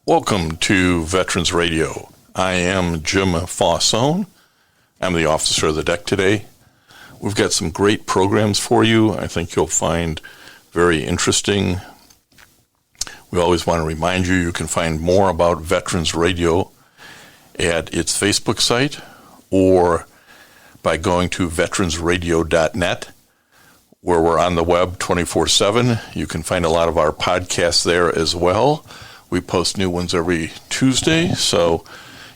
Welcome to Veterans Radio. I am Jim Faussone. I'm the officer of the deck today. We've got some great programs for you. I think you'll find very interesting. We always want to remind you can find more about Veterans Radio at its Facebook site or by going to veteransradio.net, where we're on the web 24/7. You can find a lot of our podcasts there as well. We post new ones every Tuesday, so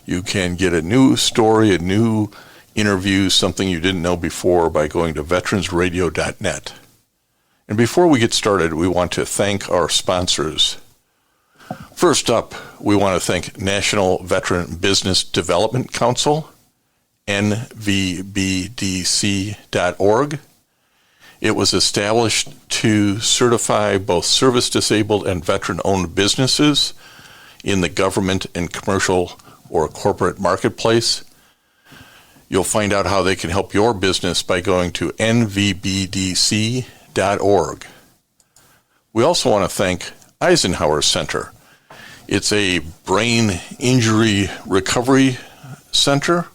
you can get a new story, a new interview, something you didn't know before by going to veteransradio.net. And before we get started, we want to thank our sponsors. First up, we want to thank National Veteran Business Development Council, nvbdc.org. It was established to certify both service-disabled and veteran-owned businesses in the government and commercial or corporate marketplace. You'll find out how they can help your business by going to nvbdc.org. We also want to thank Eisenhower Center. It's a brain injury recovery center,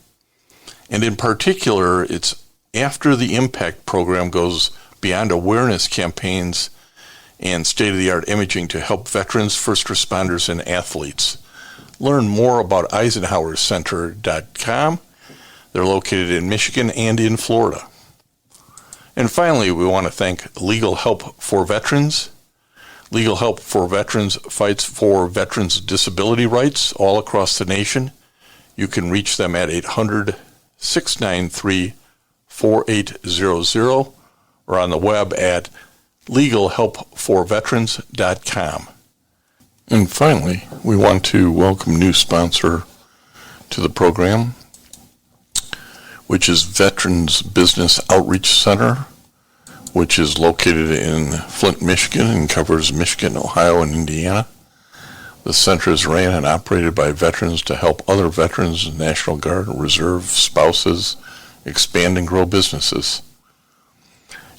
and in particular, it's after the impact program goes beyond awareness campaigns and state-of-the-art imaging to help veterans, first responders, and athletes. Learn more about EisenhowerCenter.com. They're located in Michigan and in Florida. And finally, we want to thank Legal Help for Veterans. Legal Help for Veterans fights for veterans' disability rights all across the nation. You can reach them at 800-693-4800 or on the web at legalhelpforveterans.com. And finally, we want to welcome a new sponsor to the program, which is Veterans Business Outreach Center, which is located in Flint, Michigan, and covers Michigan, Ohio, and Indiana. The center is ran and operated by veterans to help other veterans, National Guard, Reserve, spouses, expand and grow businesses.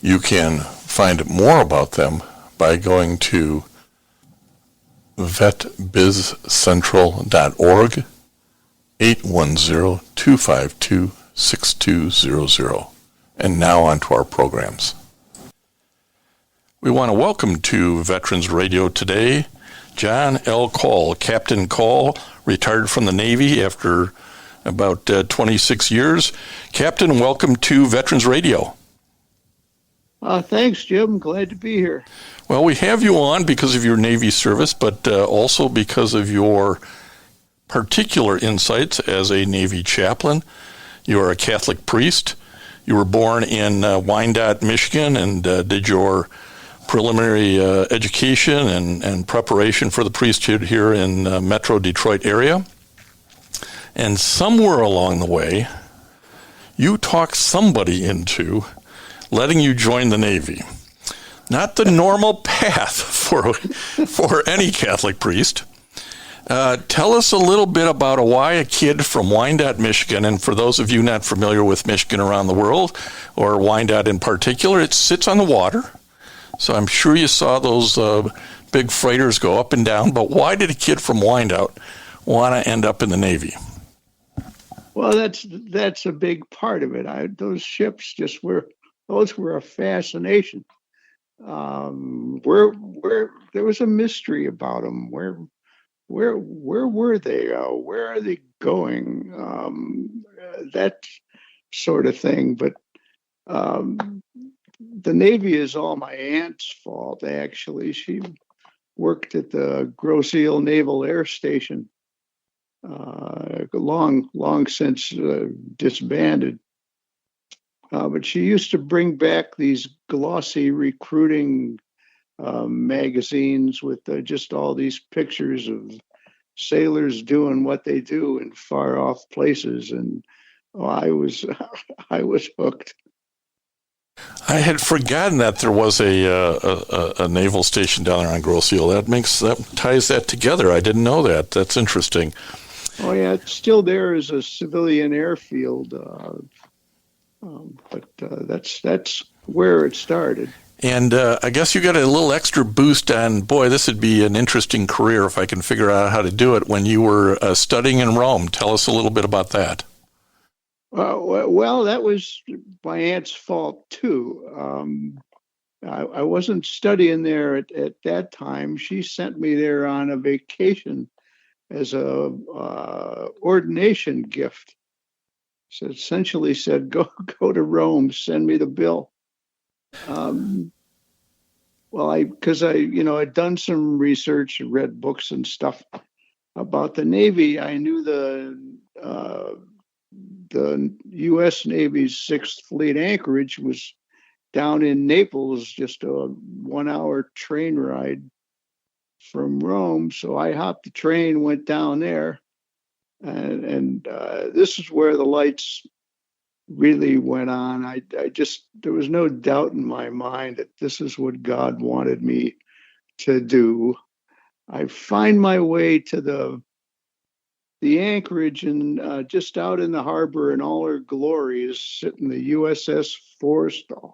You can find more about them by going to vetbizcentral.org, 810-252-6200. And now on to our programs. We want to welcome to Veterans Radio today John L. Kaul. Captain Kaul retired from the Navy after about 26 years. Captain, welcome to Veterans Radio. Thanks, Jim. Glad to be here. Well, we have you on because of your Navy service, but also because of your particular insights as a Navy chaplain. You are a Catholic priest. You were born in Wyandotte, Michigan, and did your preliminary education and preparation for the priesthood here in Metro Detroit area. And somewhere along the way, you talked somebody into letting you join the Navy. Not the normal path for any Catholic priest. Tell us a little bit about why a kid from Wyandotte, Michigan, and for those of you not familiar with Michigan around the world, or Wyandotte in particular, it sits on the water. So I'm sure you saw those big freighters go up and down, but why did a kid from Wyandotte want to end up in the Navy? Well, that's a big part of it. Those ships were a fascination. Where there was a mystery about them. Where were they? Where are they going? That sort of thing. But the Navy is all my aunt's fault. Actually, she worked at the Grosse Ile Naval Air Station. Long since disbanded. But she used to bring back these glossy recruiting magazines with just all these pictures of sailors doing what they do in far off places, and I was hooked. I had forgotten that there was a naval station down there on Grosse Ile. That ties that together. I didn't know that. That's interesting. Oh yeah, it's still there as a civilian airfield, but that's where it started. And I guess you got a little extra boost on, boy, this would be an interesting career if I can figure out how to do it when you were studying in Rome. Tell us a little bit about that. Well, that was my aunt's fault too. I wasn't studying there at that time. She sent me there on a vacation as a ordination gift. So essentially said, go to Rome, send me the bill. Well, because I had done some research, read books and stuff about the Navy. I knew the U.S. Navy's Sixth Fleet anchorage was down in Naples, just a 1-hour train ride from Rome. So I hopped the train, went down there, and this is where the lights really went on. There was no doubt in my mind that this is what God wanted me to do. I find my way to the anchorage, and just out in the harbor in all her glory is sitting the USS Forrestal.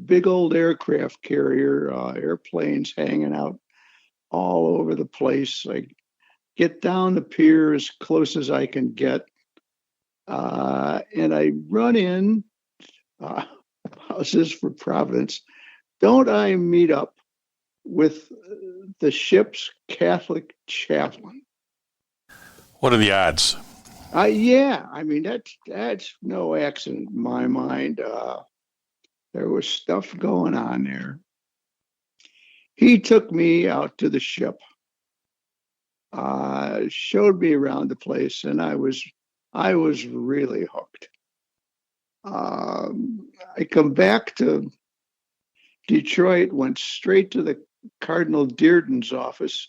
Big old aircraft carrier, airplanes hanging out all over the place. I get down the pier as close as I can get, and I run in. How's this for Providence? Don't I meet up with the ship's Catholic chaplain? What are the odds? Yeah, I mean that's no accident in my mind. There was stuff going on there. He took me out to the ship, showed me around the place, and I was really hooked. I come back to Detroit, went straight to the Cardinal Dearden's office,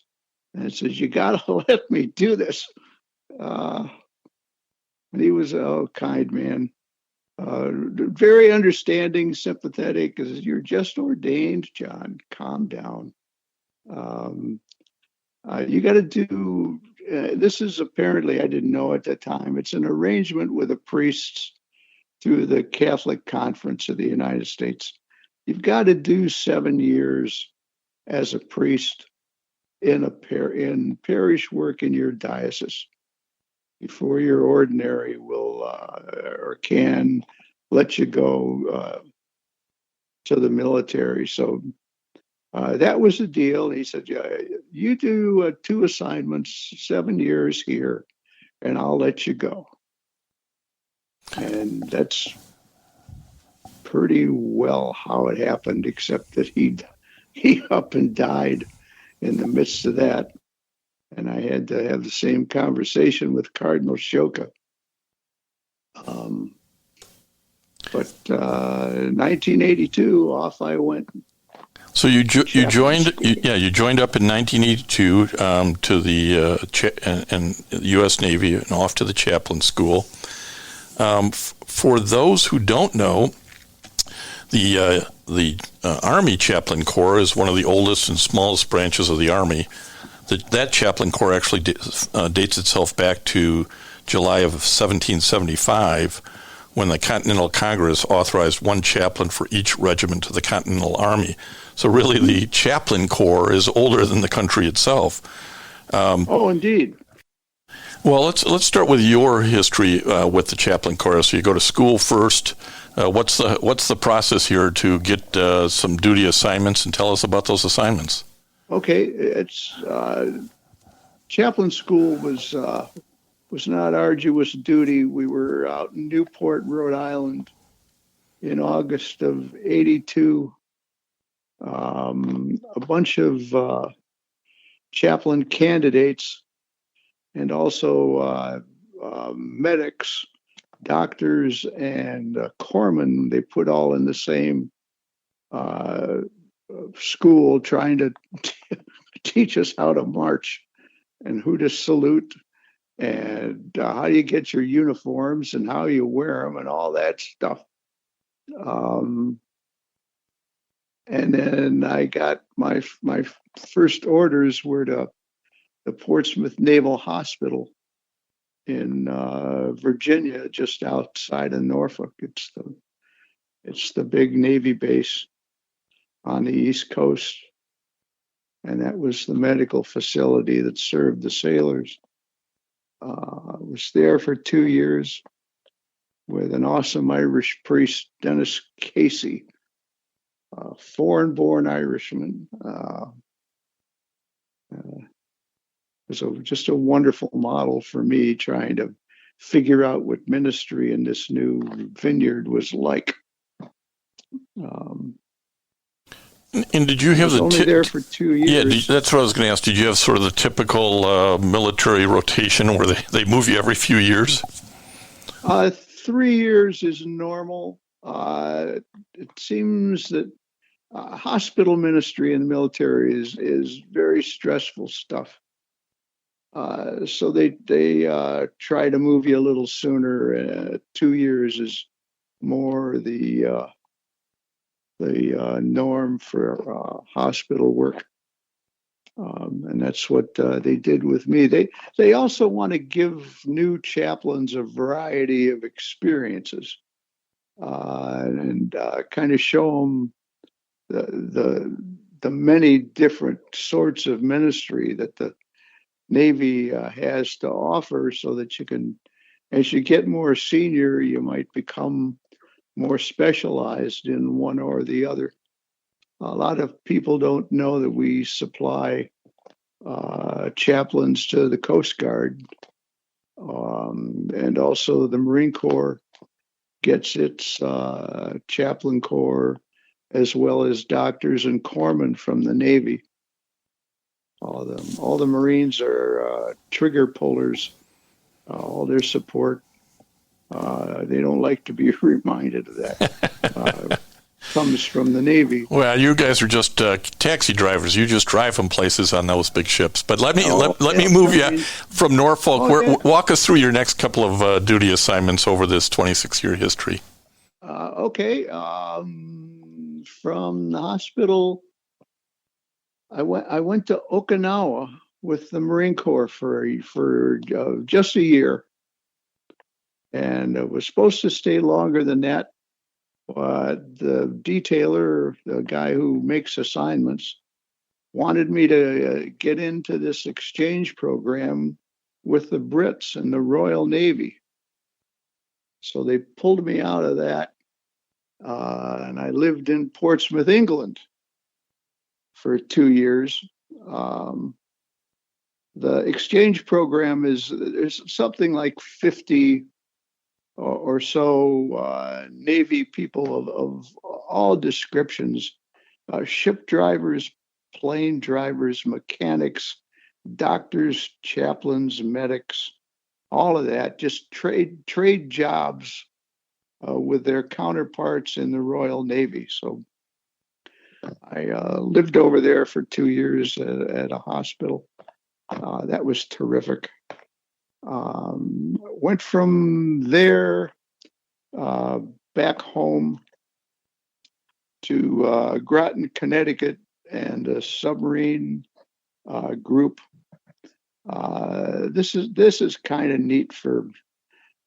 and says, "You got to let me do this." And he was a kind man, very understanding, sympathetic. Because you're just ordained, John. Calm down. You got to do. This is apparently, I didn't know at the time. It's an arrangement with the priests through the Catholic Conference of the United States. You've got to do 7 years as a priest in parish work in your diocese before your ordinary will or can let you go to the military. So that was the deal. He said, "Yeah, you do 2 assignments, 7 years here, and I'll let you go." And that's pretty well how it happened, except that he up and died in the midst of that. And I had to have the same conversation with Cardinal Sciocca. But in 1982, off I went. So you joined up in 1982 to the U.S. Navy and off to the chaplain school. For those who don't know, the Army Chaplain Corps is one of the oldest and smallest branches of the Army. That Chaplain Corps actually dates itself back to July of 1775, when the Continental Congress authorized 1 chaplain for each regiment of the Continental Army. So really, the Chaplain Corps is older than the country itself. Oh, indeed. Well, let's start with your history with the Chaplain Corps. So you go to school first. What's the process here to get some duty assignments, and tell us about those assignments? Okay, it's chaplain school was not arduous duty. We were out in Newport, Rhode Island, in August of '82. A bunch of chaplain candidates and also medics, doctors, and corpsmen. They put all in the same school, trying to teach us how to march and who to salute and how you get your uniforms and how you wear them and all that stuff. And then I got my first orders were to the Portsmouth Naval Hospital in Virginia, just outside of Norfolk. It's the big Navy base. on the East Coast. And that was the medical facility that served the sailors. I was there for 2 years with an awesome Irish priest, Dennis Casey, a foreign-born Irishman. It was just a wonderful model for me trying to figure out what ministry in this new vineyard was like. And did you have I was only there for 2 years. Yeah, that's what I was going to ask. Did you have sort of the typical military rotation where they move you every few years? 3 years is normal. It seems that hospital ministry in the military is very stressful stuff. So they try to move you a little sooner. 2 years is more the norm for hospital work, and that's what they did with me. They also want to give new chaplains a variety of experiences, and kind of show them the many different sorts of ministry that the Navy has to offer, so that you can, as you get more senior, you might become more specialized in one or the other. A lot of people don't know that we supply chaplains to the Coast Guard, and also the Marine Corps gets its chaplain corps, as well as doctors and corpsmen from the Navy. All the Marines are trigger pullers. All their support. They don't like to be reminded of that. Comes from the Navy. Well, you guys are just taxi drivers. You just drive them places on those big ships. But let me move you from Norfolk. Walk us through your next couple of duty assignments over this 26-year history. Okay. From the hospital, I went to Okinawa with the Marine Corps for just a year, and it was supposed to stay longer than that. But the detailer, the guy who makes assignments, wanted me to get into this exchange program with the Brits and the Royal Navy. So they pulled me out of that, and I lived in Portsmouth, England, for 2 years. The exchange program there's something like 50 or so Navy people of all descriptions, ship drivers, plane drivers, mechanics, doctors, chaplains, medics, all of that, just trade jobs with their counterparts in the Royal Navy. So I lived over there for 2 years at a hospital. That was terrific. Went from there back home to Groton, Connecticut, and a submarine group. This is kind of neat for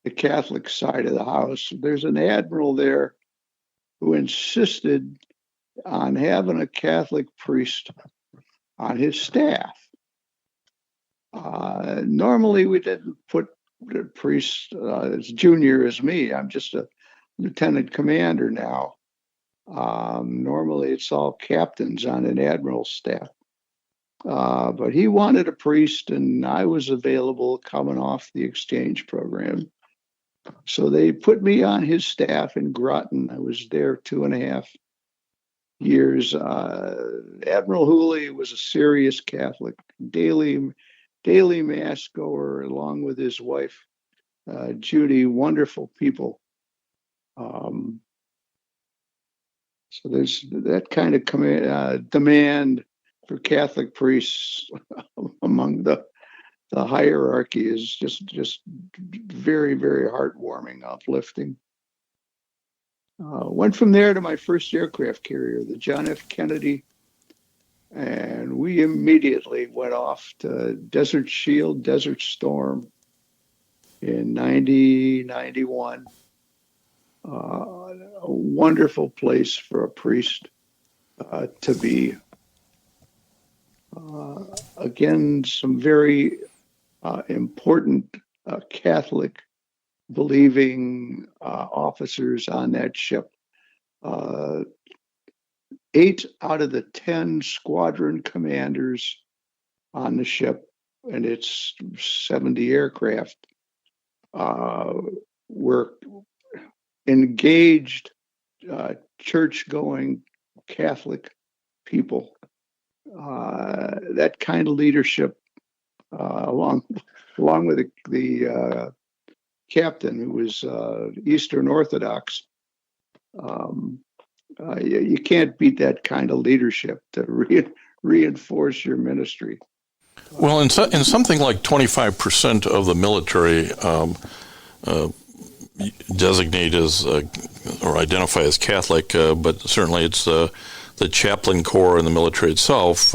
the Catholic side of the house. There's an admiral there who insisted on having a Catholic priest on his staff. Normally, we didn't put the priest as junior as me. I'm just a lieutenant commander now. Normally, it's all captains on an admiral's staff. But he wanted a priest, and I was available coming off the exchange program. So they put me on his staff in Groton. I was there 2.5 years. Admiral Hooley was a serious Catholic, daily mass goer, along with his wife, Judy, wonderful people. So there's that kind of demand for Catholic priests among the hierarchy is just very, very heartwarming, uplifting. Went from there to my first aircraft carrier, the John F. Kennedy, and we immediately went off to Desert Shield, Desert Storm in 91. A wonderful place for a priest. to be. Again, some very important Catholic believing officers on that ship. 8 out of the 10 squadron commanders on the ship and its 70 aircraft were engaged church-going Catholic people. That kind of leadership, along with the captain, who was Eastern Orthodox, you can't beat that kind of leadership to reinforce your ministry. Well, in something like 25% of the military designate as or identify as Catholic, but certainly it's the chaplain corps in the military itself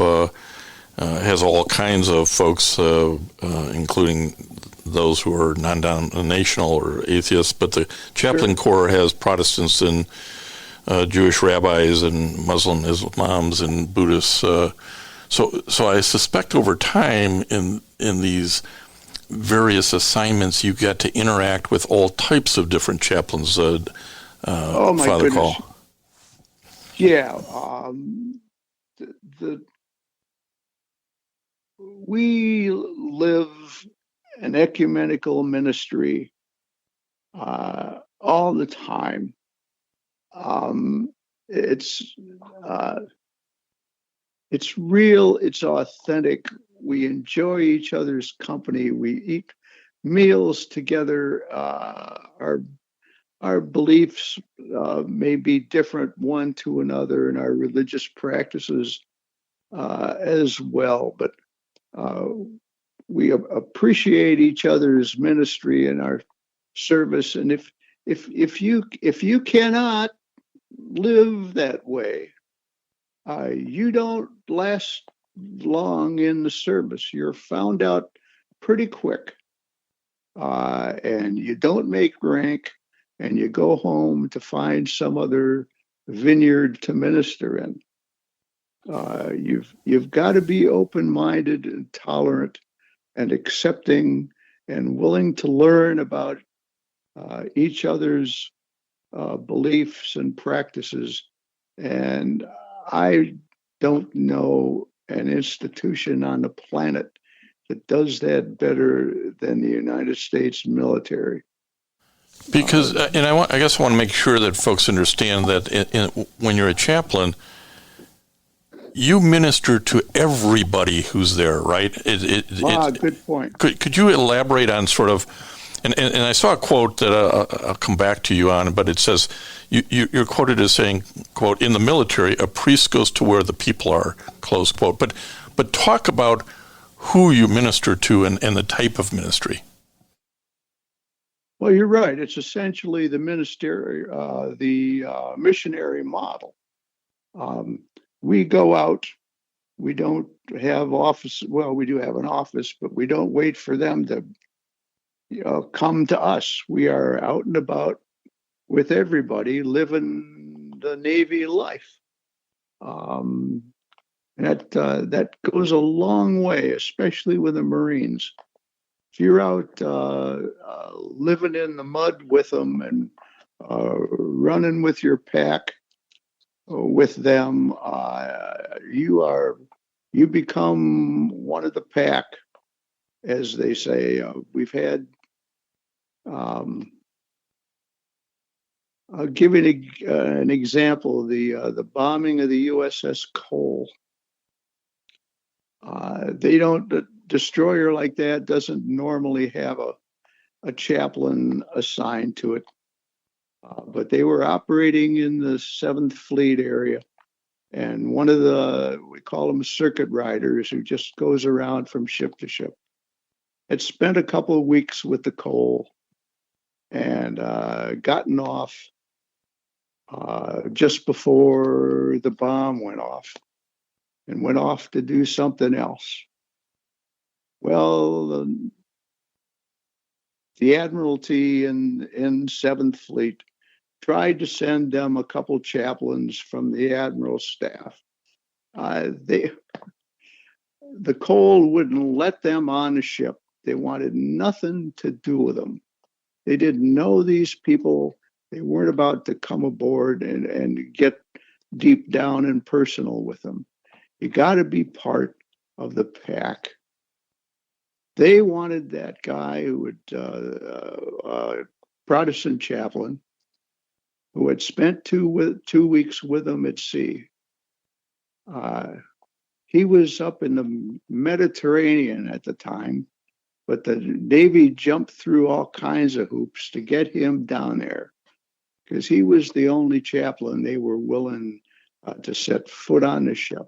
has all kinds of folks, including those who are non-denominational or atheists, but the chaplain corps has Protestants and Jewish rabbis and Muslim imams and Buddhists. So I suspect over time in these various assignments, you get to interact with all types of different chaplains. Oh my Father goodness! Kaul. Yeah, we live an ecumenical ministry all the time. It's real, it's authentic. We enjoy each other's company. We eat meals together. Our beliefs may be different one to another, and our religious practices as well. But we appreciate each other's ministry and our service. And if you cannot live that way, you don't last long in the service. You're found out pretty quick, and you don't make rank, and you go home to find some other vineyard to minister in. You've got to be open-minded and tolerant and accepting and willing to learn about each other's beliefs and practices. And I don't know an institution on the planet that does that better than the United States military. Because, and I guess I want to make sure that folks understand that when you're a chaplain, you minister to everybody who's there, right? Good point. Could you elaborate on sort of, and I saw a quote that I'll come back to you on, but it says, you're quoted as saying, quote, in the military, a priest goes to where the people are, close quote. But talk about who you minister to and the type of ministry. Well, you're right. It's essentially the missionary model. We go out. We don't have office. Well, we do have an office, but we don't wait for them to come to us. We are out and about with everybody, living the Navy life. That goes a long way, especially with the Marines. If you're out living in the mud with them and running with your pack with them, you become one of the pack, as they say. We've had. I'll give you an example. The bombing of the USS Kaul. A destroyer like that doesn't normally have a chaplain assigned to it, but they were operating in the 7th Fleet area, and one of we call them circuit riders, who just goes around from ship to ship, had spent a couple of weeks with the Kaul and gotten off just before the bomb went off, and went off to do something else. Well, the Admiralty in 7th Fleet tried to send them a couple chaplains from the Admirals staff. The Kaul wouldn't let them on the ship. They wanted nothing to do with them. They didn't know these people. They weren't about to come aboard and get deep down and personal with them. You got to be part of the pack. They wanted that guy who would, Protestant chaplain, who had spent 2 weeks with them at sea. He was up in the Mediterranean at the time, but the Navy jumped through all kinds of hoops to get him down there because he was the only chaplain they were willing to set foot on the ship.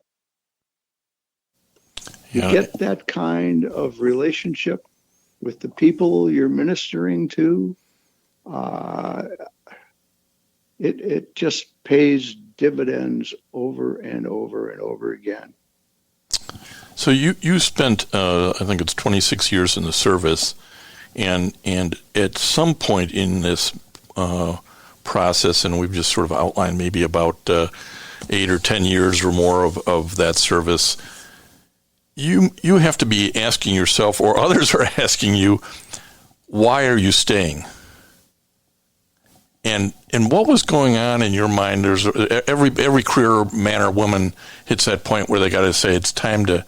You get that kind of relationship with the people you're ministering to, it just pays dividends over and over and over again. So you spent, I think it's 26 years in the service, and at some point in this process, and we've just sort of outlined maybe about 8 or 10 years or more of that service, you have to be asking yourself, or others are asking you, why are you staying? And what was going on in your mind? There's every career man or woman hits that point where they got to say it's time to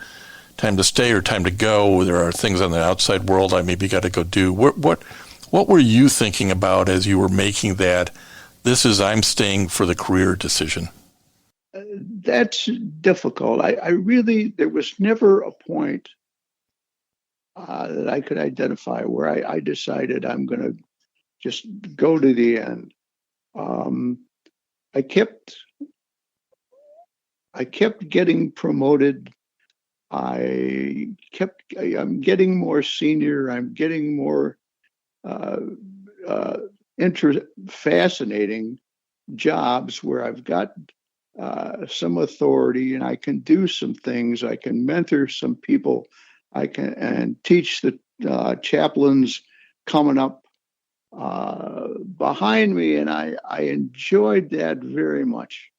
stay or time to go. There are things on the outside world I maybe got to go do. What were you thinking about as you were making that? This is I'm staying for the career decision. That's difficult. I really, there was never a point that I could identify where I decided I'm going to just go to the end. I kept getting promoted. I'm getting more senior. I'm getting more fascinating jobs where I've got some authority and I can do some things. I can mentor some people. I can and teach the chaplains coming up behind me, and I enjoyed that very much.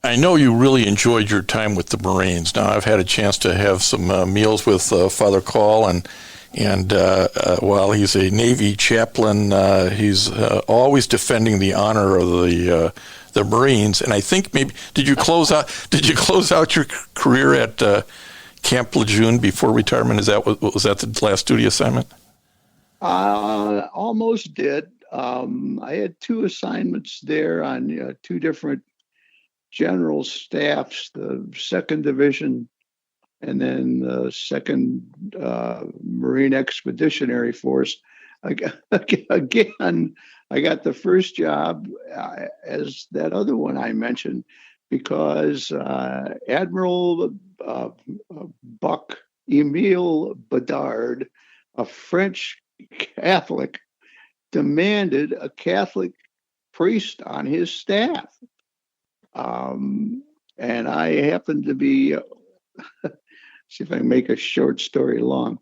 I know you really enjoyed your time with the Marines. Now, I've had a chance to have some meals with Father Kaul, and while he's a Navy chaplain, he's always defending the honor of the Marines. And I think maybe did you close out your career at Camp Lejeune before retirement? Was that the last duty assignment? Almost did. I had 2 assignments there on 2 different general staffs, the 2nd Division and then the 2nd Marine Expeditionary Force. Again, I got the first job as that other one I mentioned because Admiral Buck Emile Bedard, a French Catholic, demanded a Catholic priest on his staff. And I happened to be, see if I can make a short story long.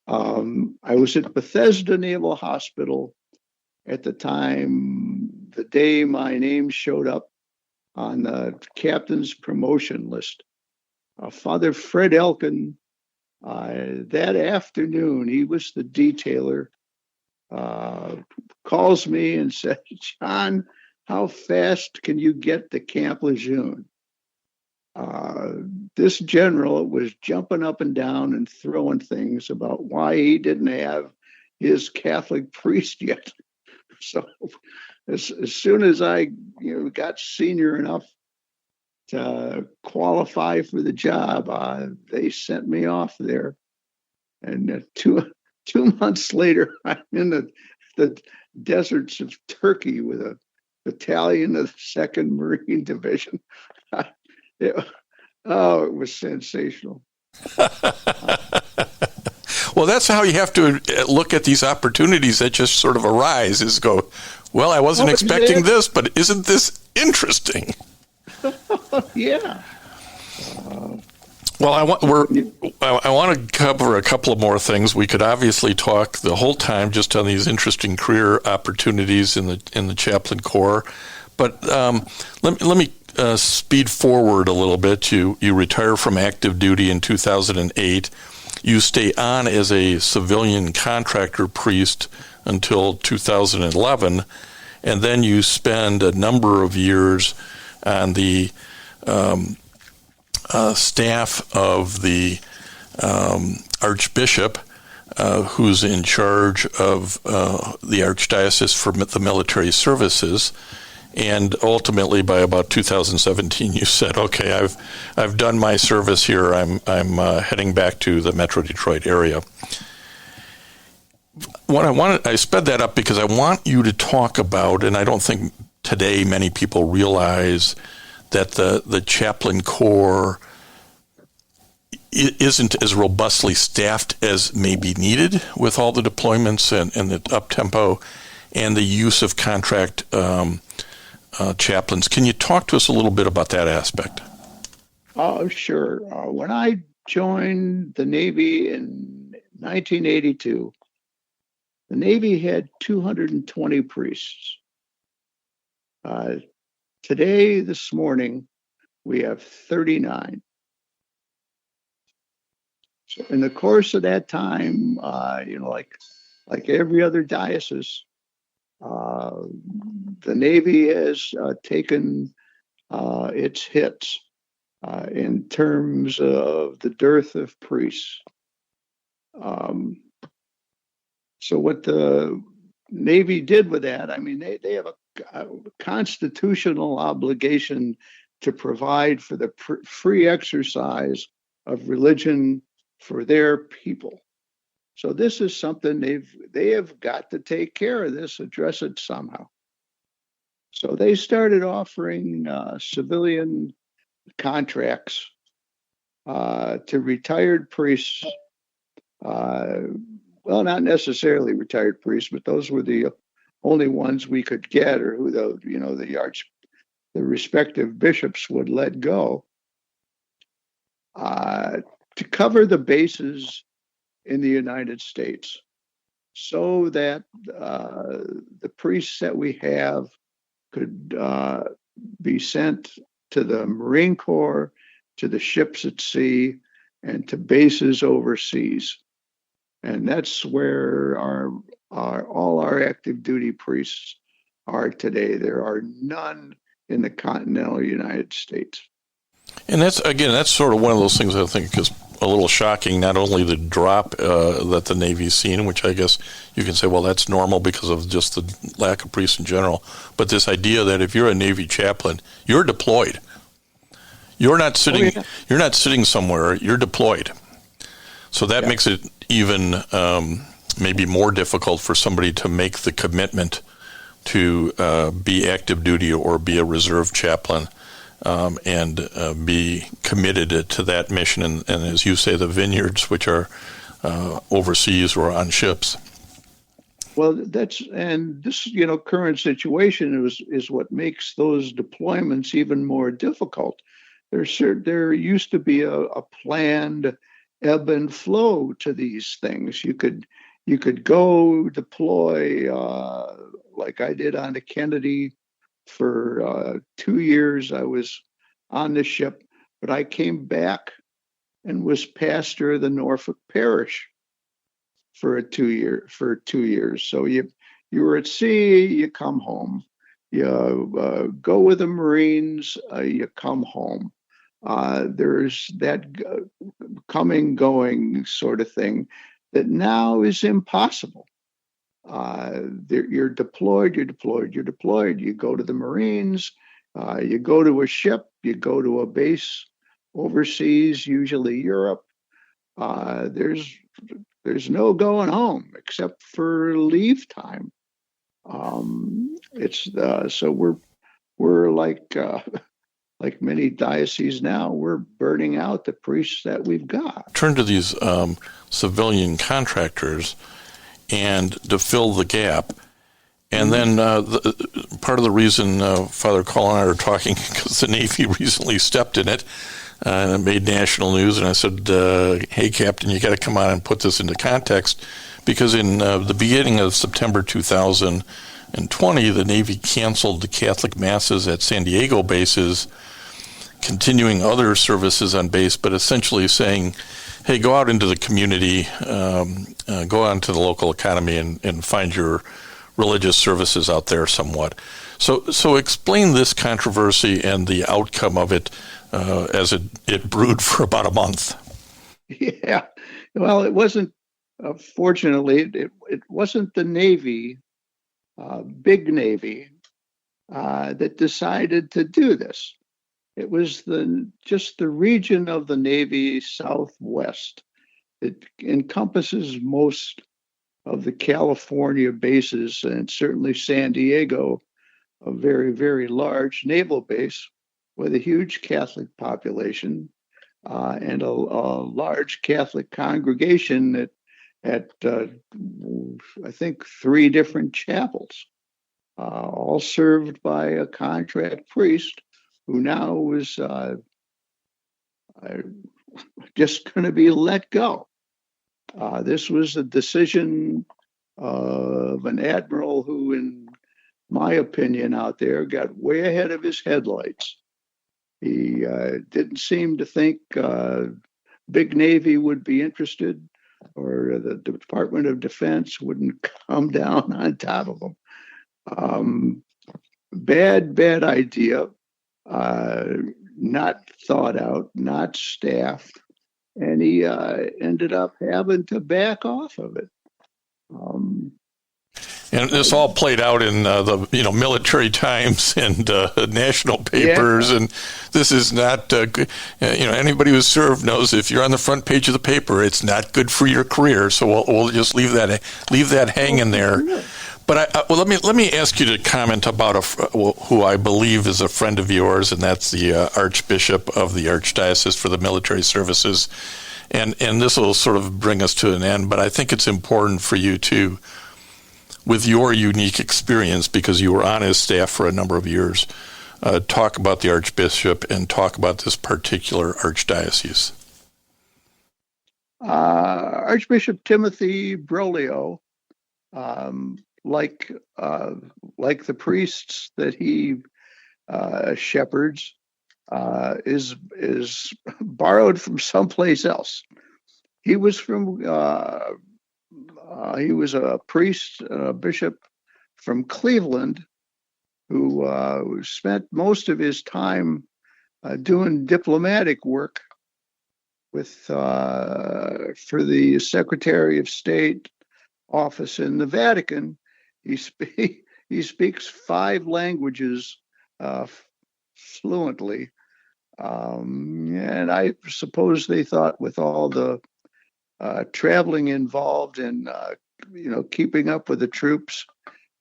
I was at Bethesda Naval Hospital at the time, the day my name showed up on the captain's promotion list. Father Fred Elkin, that afternoon, he was the detailer, calls me and says, "John, how fast can you get to Camp Lejeune?" This general was jumping up and down and throwing things about why he didn't have his Catholic priest yet. So as soon as I got senior enough to qualify for the job, they sent me off there. And 2 months later, I'm in the deserts of Turkey with a battalion of the 2nd Marine Division. It was sensational. Well, that's how you have to look at these opportunities that just sort of arise, is go, well, I wasn't expecting this, but isn't this interesting? Yeah. Well, I want to cover a couple of more things. We could obviously talk the whole time just on these interesting career opportunities in the chaplain corps, but let me speed forward a little bit. You retire from active duty in 2008. You stay on as a civilian contractor priest until 2011, and then you spend a number of years on the staff of the Archbishop, who's in charge of the Archdiocese for the military services. And ultimately, by about 2017, you said, "Okay, I've done my service here. I'm heading back to the Metro Detroit area." I sped that up because I want you to talk about, and I don't think today many people realize that the chaplain corps isn't as robustly staffed as may be needed with all the deployments and the up-tempo and the use of contract chaplains. Can you talk to us a little bit about that aspect? Oh, sure. When I joined the Navy in 1982, the Navy had 220 priests. Today, this morning, we have 39. So in the course of that time, like every other diocese, the Navy has taken its hits in terms of the dearth of priests. So what the Navy did with that, I mean, they have a constitutional obligation to provide for the free exercise of religion for their people. So this is something they have got to take care of this, address it somehow. So they started offering civilian contracts to retired priests. Well, not necessarily retired priests, but those were the only ones we could get, or who the respective bishops would let go, to cover the bases in the United States, so that the priests that we have could be sent to the Marine Corps, to the ships at sea, and to bases overseas. And that's where all our active duty priests are today. There are none in the continental United States. And that's sort of one of those things I think is a little shocking, not only the drop that the Navy's seen, which I guess you can say, well, that's normal because of just the lack of priests in general, but this idea that if you're a Navy chaplain, you're deployed. You're not sitting You're not sitting somewhere, you're deployed. So that makes it even maybe more difficult for somebody to make the commitment to be active duty or be a reserve chaplain. And be committed to that mission, and as you say, the vineyards, which are overseas or on ships. Well, this current situation is what makes those deployments even more difficult. There used to be a planned ebb and flow to these things. You could go deploy like I did on the Kennedy. For 2 years, I was on the ship, but I came back and was pastor of the Norfolk parish for 2 years. So you were at sea, you come home. You go with the Marines, you come home. There's that coming, going sort of thing that now is impossible. You're deployed. You go to the Marines, you go to a ship, you go to a base overseas, usually Europe. There's no going home except for leave time. So we're like many dioceses now, we're burning out the priests that we've got. Turn to these civilian contractors and to fill the gap. And then part of the reason Father Kaul and I are talking, because the Navy recently stepped in it, and it made national news. And I said, hey, Captain, you got to come on and put this into context, because in the beginning of September 2020, the Navy canceled the Catholic Masses at San Diego bases, continuing other services on base, but essentially saying, hey, go out into the community, go out into the local economy and find your religious services out there somewhat. So explain this controversy and the outcome of it as it brewed for about a month. Yeah. Well, it wasn't, fortunately, it wasn't the Navy, big Navy, that decided to do this. It was just the region of the Navy Southwest. It encompasses most of the California bases, and certainly San Diego, a very, very large naval base with a huge Catholic population and a large Catholic congregation at I think 3 different chapels, all served by a contract priest who now was just going to be let go. This was a decision of an admiral who, in my opinion, out there got way ahead of his headlights. He didn't seem to think big Navy would be interested, or the Department of Defense wouldn't come down on top of him. Bad idea. Not thought out, not staffed, and he ended up having to back off of it. And this all played out in the Military Times and national papers, and this is not anybody who's served knows if you're on the front page of the paper, it's not good for your career. So we'll just leave that hanging there. But let me ask you to comment about who I believe is a friend of yours, and that's the Archbishop of the Archdiocese for the Military Services. And this will sort of bring us to an end, but I think it's important for you to, with your unique experience, because you were on his staff for a number of years, talk about the Archbishop and talk about this particular Archdiocese. Archbishop Timothy Broglio, like the priests that he shepherds, is borrowed from someplace else. He was a priest, a bishop from Cleveland, who spent most of his time doing diplomatic work for the Secretary of State office in the Vatican. He speaks 5 languages fluently, and I suppose they thought, with all the traveling involved in keeping up with the troops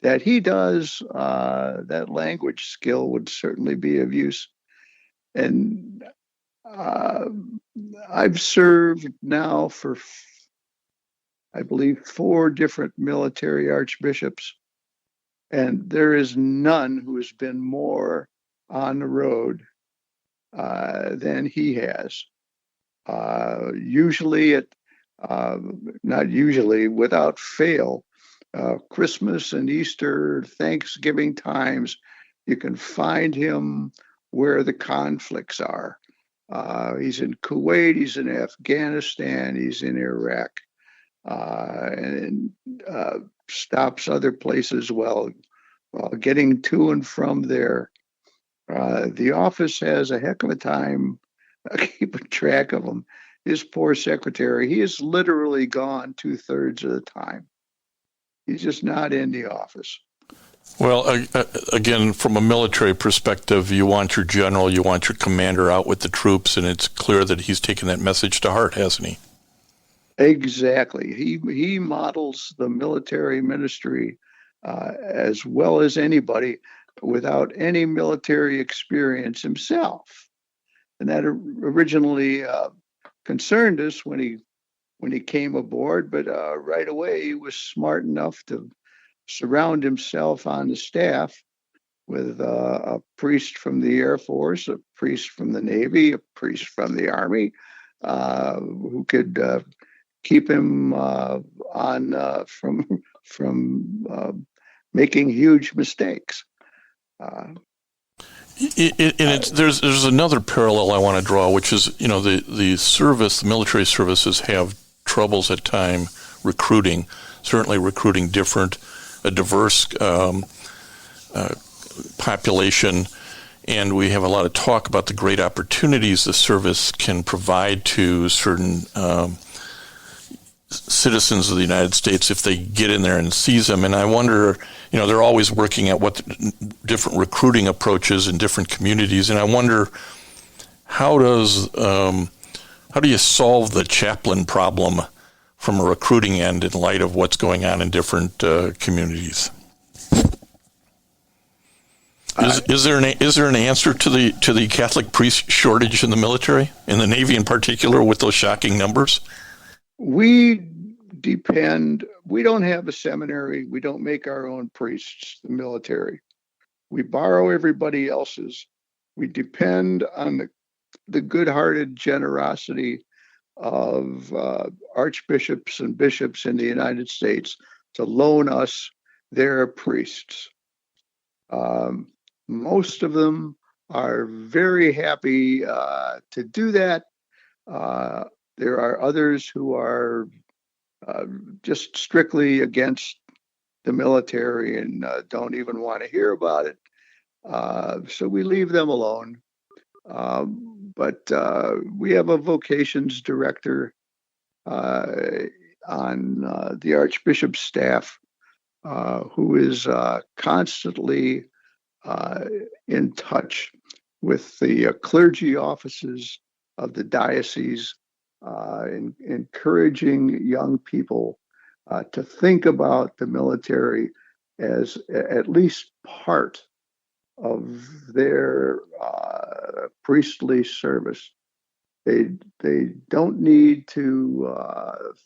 that he does, that language skill would certainly be of use. And I've served now for, I believe, 4 different military archbishops, and there is none who has been more on the road than he has. Without fail, Christmas and Easter, Thanksgiving times, you can find him where the conflicts are. He's in Kuwait, he's in Afghanistan, he's in Iraq, and stops other places while getting to and from there. The office has a heck of a time keeping track of him. His poor secretary, he is literally gone 2/3 of the time. He's just not in the office. Well, again, from a military perspective, you want your general, you want your commander out with the troops, and it's clear that he's taken that message to heart, hasn't he? Exactly. He models the military ministry as well as anybody, without any military experience himself. And that originally concerned us when he came aboard, but right away he was smart enough to surround himself on the staff with a priest from the Air Force, a priest from the Navy, a priest from the Army, who could keep him from making huge mistakes. There's another parallel I want to draw, which is, the military services have troubles at time recruiting, certainly recruiting a diverse population, and we have a lot of talk about the great opportunities the service can provide to certain citizens of the United States if they get in there and seize them. And I wonder, they're always working at what different recruiting approaches in different communities, and I wonder how do you solve the chaplain problem from a recruiting end in light of what's going on in different communities? Is there an answer to the Catholic priest shortage in the military, in the Navy in particular, with those shocking numbers? We don't have a seminary. We don't make our own priests, the military. We borrow everybody else's. We depend on the good-hearted generosity of archbishops and bishops in the United States to loan us their priests. Most of them are very happy to do that. There are others who are just strictly against the military and don't even want to hear about it. So we leave them alone. But we have a vocations director on the Archbishop's staff who is constantly in touch with the clergy offices of the diocese, encouraging young people to think about the military as at least part of their priestly service. They don't need to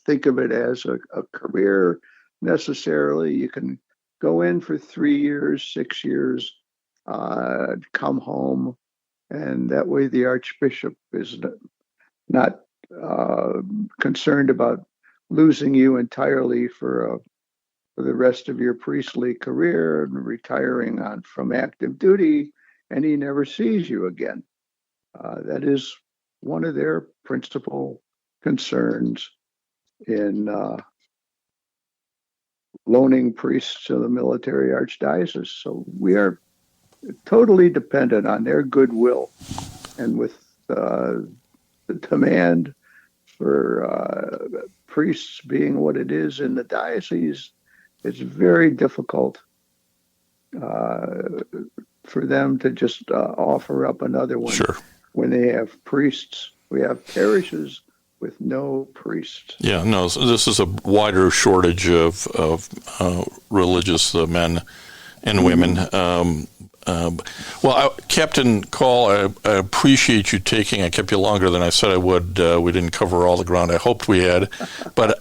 think of it as a career necessarily. You can go in for 3 years, 6 years, come home, and that way the Archbishop is not concerned about losing you entirely for the rest of your priestly career and retiring from active duty, and he never sees you again. That is one of their principal concerns in loaning priests to the military archdiocese. So we are totally dependent on their goodwill, and with the demand for priests being what it is in the diocese, it's very difficult for them to just offer up another one. Sure. When they have priests. We have parishes with no priests. Yeah, no, this is a wider shortage of religious men and women. Captain Kaul, I appreciate you I kept you longer than I said I would. We didn't cover all the ground I hoped we had. But,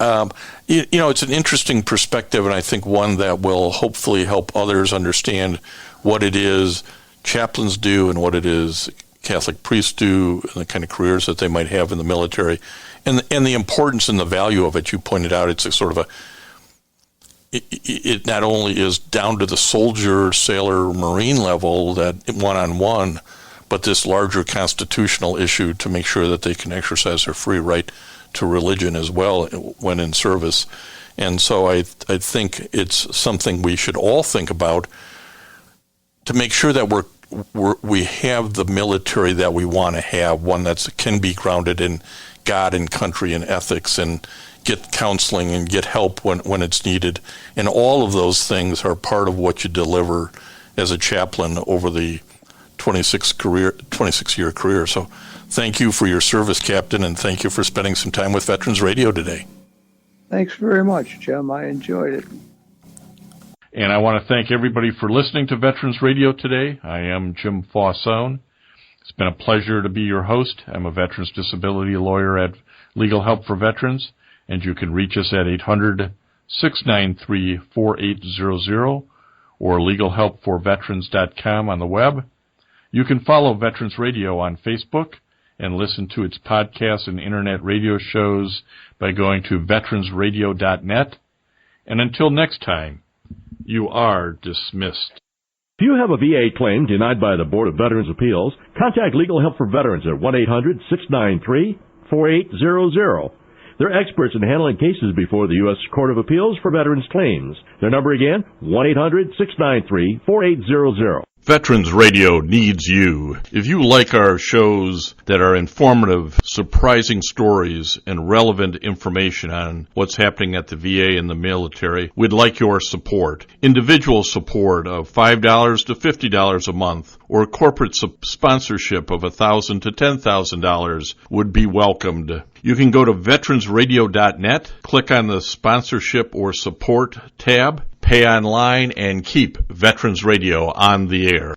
it's an interesting perspective, and I think one that will hopefully help others understand what it is chaplains do and what it is Catholic priests do and the kind of careers that they might have in the military and the importance and the value of it. You pointed out it's a sort of it not only is down to the soldier, sailor, Marine level, that one-on-one, but this larger constitutional issue to make sure that they can exercise their free right to religion as well when in service. And so I think it's something we should all think about to make sure that we have the military that we want to have, one that can be grounded in God and country and ethics, and get counseling and get help when it's needed. And all of those things are part of what you deliver as a chaplain over the 26-year career. So thank you for your service, Captain, and thank you for spending some time with Veterans Radio today. Thanks very much, Jim. I enjoyed it. And I want to thank everybody for listening to Veterans Radio today. I am Jim Faussone. It's been a pleasure to be your host. I'm a veterans disability lawyer at Legal Help for Veterans, and you can reach us at 800-693-4800 or legalhelpforveterans.com on the web. You can follow Veterans Radio on Facebook and listen to its podcasts and internet radio shows by going to veteransradio.net. And until next time, you are dismissed. If you have a VA claim denied by the Board of Veterans' Appeals, contact Legal Help for Veterans at 1-800-693-4800. They're experts in handling cases before the U.S. Court of Appeals for Veterans Claims. Their number again, 1-800-693-4800. Veterans Radio needs you. If you like our shows that are informative, surprising stories, and relevant information on what's happening at the VA and the military, we'd like your support. Individual support of $5 to $50 a month, or corporate sponsorship of $1,000 to $10,000 would be welcomed. You can go to veteransradio.net, click on the sponsorship or support tab, pay online, and keep Veterans Radio on the air.